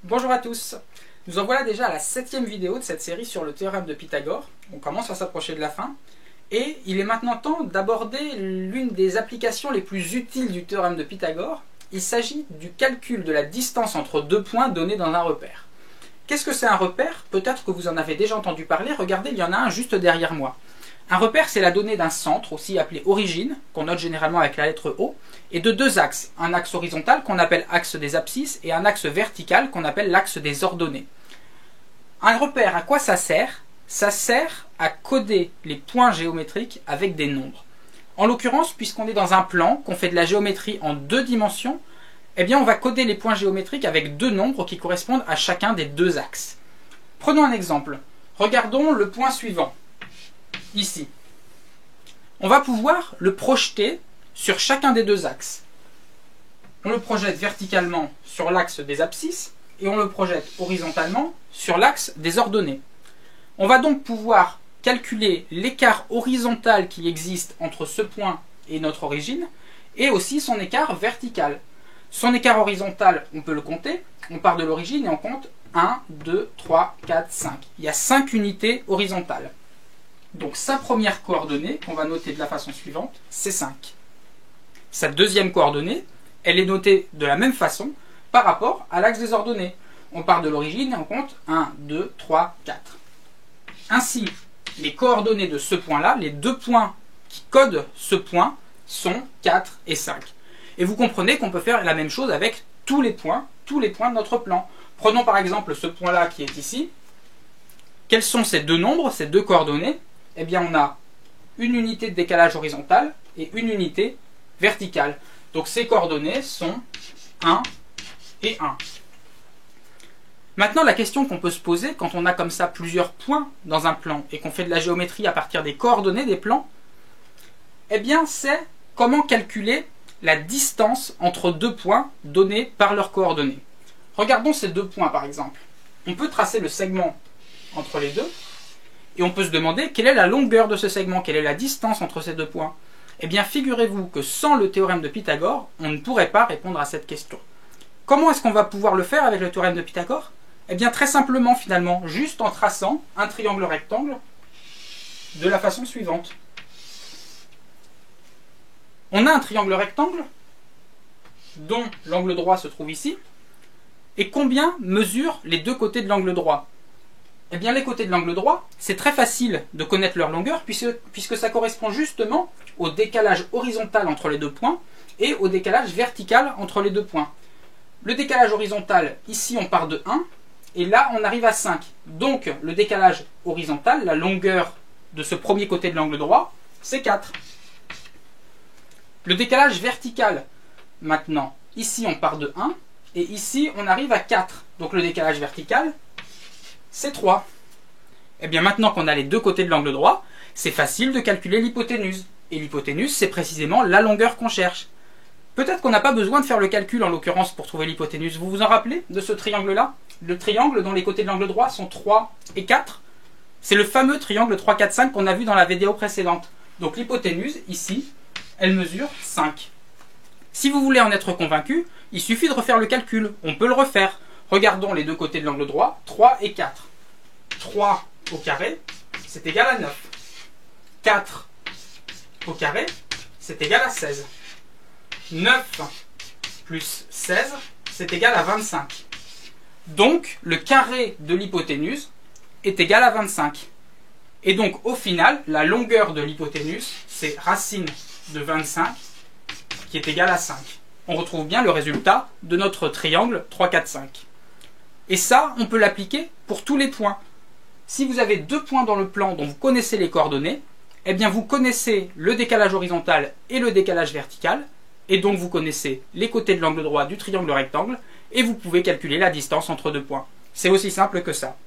Bonjour à tous. Nous en voilà déjà à la 7e vidéo de cette série sur le théorème de Pythagore. On commence à s'approcher de la fin. Et il est maintenant temps d'aborder l'une des applications les plus utiles du théorème de Pythagore. Il s'agit du calcul de la distance entre deux points donnés dans un repère. Qu'est-ce que c'est un repère? Peut-être que vous en avez déjà entendu parler. Regardez, il y en a un juste derrière moi. Un repère, c'est la donnée d'un centre, aussi appelé origine, qu'on note généralement avec la lettre O, et de deux axes. Un axe horizontal qu'on appelle axe des abscisses et un axe vertical qu'on appelle l'axe des ordonnées. Un repère, à quoi ça sert? Ça sert à coder les points géométriques avec des nombres. En l'occurrence, puisqu'on est dans un plan, qu'on fait de la géométrie en deux dimensions, eh bien on va coder les points géométriques avec deux nombres qui correspondent à chacun des deux axes. Prenons un exemple. Regardons le point suivant. Ici. On va pouvoir le projeter sur chacun des deux axes. On le projette verticalement sur l'axe des abscisses et on le projette horizontalement sur l'axe des ordonnées. On va donc pouvoir calculer l'écart horizontal qui existe entre ce point et notre origine et aussi son écart vertical. Son écart horizontal, on peut le compter. On part de l'origine et on compte 1, 2, 3, 4, 5. Il y a 5 unités horizontales. Donc sa première coordonnée, qu'on va noter de la façon suivante, c'est 5. Sa deuxième coordonnée, elle est notée de la même façon par rapport à l'axe des ordonnées. On part de l'origine et on compte 1, 2, 3, 4. Ainsi, les coordonnées de ce point-là, les deux points qui codent ce point, sont 4 et 5. Et vous comprenez qu'on peut faire la même chose avec tous les points de notre plan. Prenons par exemple ce point-là qui est ici. Quels sont ces deux nombres, ces deux coordonnées? Eh bien, on a une unité de décalage horizontal et une unité verticale. Donc, ces coordonnées sont 1 et 1. Maintenant, la question qu'on peut se poser quand on a comme ça plusieurs points dans un plan et qu'on fait de la géométrie à partir des coordonnées des plans, eh bien, c'est comment calculer la distance entre deux points donnés par leurs coordonnées. Regardons ces deux points, par exemple. On peut tracer le segment entre les deux. Et on peut se demander quelle est la longueur de ce segment, quelle est la distance entre ces deux points. Eh bien, figurez-vous que sans le théorème de Pythagore, on ne pourrait pas répondre à cette question. Comment est-ce qu'on va pouvoir le faire avec le théorème de Pythagore? Eh bien, très simplement, finalement, juste en traçant un triangle rectangle de la façon suivante. On a un triangle rectangle dont l'angle droit se trouve ici. Et combien mesurent les deux côtés de l'angle droit? Eh bien, les côtés de l'angle droit, c'est très facile de connaître leur longueur puisque ça correspond justement au décalage horizontal entre les deux points et au décalage vertical entre les deux points. Le décalage horizontal, ici on part de 1 et là on arrive à 5. Donc le décalage horizontal, la longueur de ce premier côté de l'angle droit, c'est 4. Le décalage vertical, maintenant, ici on part de 1 et ici on arrive à 4. Donc le décalage vertical, c'est 3. Et bien maintenant qu'on a les deux côtés de l'angle droit, c'est facile de calculer l'hypoténuse. Et l'hypoténuse, c'est précisément la longueur qu'on cherche. Peut-être qu'on n'a pas besoin de faire le calcul en l'occurrence pour trouver l'hypoténuse. Vous vous en rappelez de ce triangle-là? Le triangle dont les côtés de l'angle droit sont 3 et 4. C'est le fameux triangle 3, 4, 5 qu'on a vu dans la vidéo précédente. Donc l'hypoténuse, ici, elle mesure 5. Si vous voulez en être convaincu, il suffit de refaire le calcul. On peut le refaire. Regardons les deux côtés de l'angle droit, 3 et 4. 3 au carré, c'est égal à 9. 4 au carré, c'est égal à 16. 9 plus 16, c'est égal à 25. Donc, le carré de l'hypoténuse est égal à 25. Et donc, au final, la longueur de l'hypoténuse, c'est racine de 25, qui est égale à 5. On retrouve bien le résultat de notre triangle 3, 4, 5. Et ça, on peut l'appliquer pour tous les points. Si vous avez deux points dans le plan dont vous connaissez les coordonnées, eh bien vous connaissez le décalage horizontal et le décalage vertical, et donc vous connaissez les côtés de l'angle droit du triangle rectangle, et vous pouvez calculer la distance entre deux points. C'est aussi simple que ça.